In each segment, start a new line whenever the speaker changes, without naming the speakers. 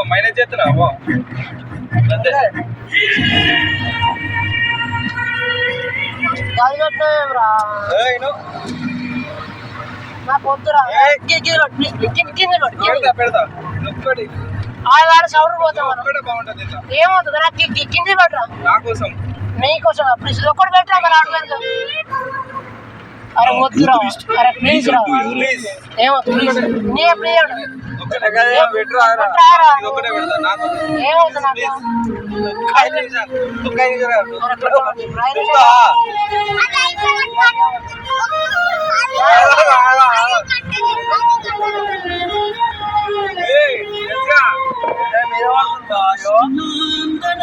మైనేజ్ చేస్తున్నా పెడతా
సౌండ్ పోతాం ఏమవుతుంది నాకు కింది పెట్టరా
నా కోసం
నీకోసం ప్లీజ్ ఒక్కటి పెట్టరా మరి ఆడలేదు అరే వద్దురా అరే ప్లీజ్ రా ఏమవుతుంది ప్లీజ్ నీ ఏమవుతుంది నాకు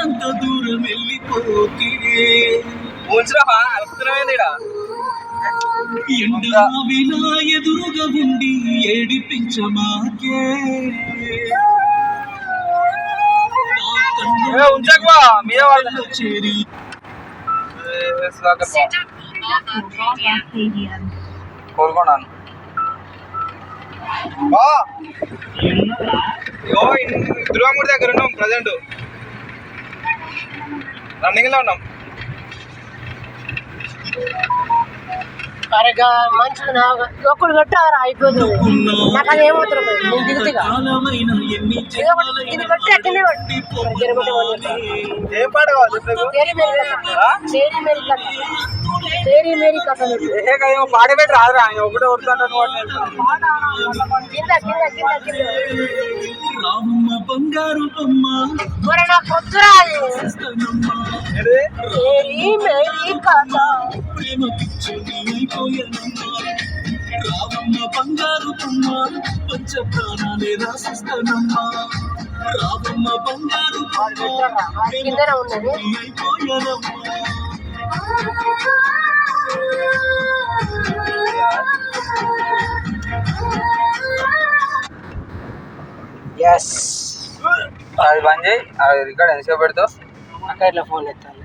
అంత దూరం వెళ్ళిపోతే ఎండవినా ఎదురుగా ఉండి ఏడిపించమాకే చేరి
కోరుకున్నాను దుర్గామూడి దగ్గర ఉన్నాం ప్రజెంట్ రన్నింగ్ లో ఉన్నాం
అరే మంచిది ఒక్కడు పెట్టారా అయిపోతుంది నాకు అది ఏమవుతుంది నేను దిగుతుగా ఇది పెట్టి అట్లనే
పాట పెట్టి రాదురా ఒకటే వస్తాను
కింద కింద కింద కింద
బంగారు బొమ్మ
నాకు వద్దురా
ప్రేమ పిచ్చోనమ్మా రావమ్మ బంగారు బొమ్మ పంచ ప్రాణాలే రాసిస్తానమ్మా రావమ్మ బంగారు అయిపోయానమ్మా
అది బంద్ చేయి అది రికార్డ్ ఎంతసేపు పెడతావు
అక్కడ ఇట్లా ఫోన్ ఎత్తాను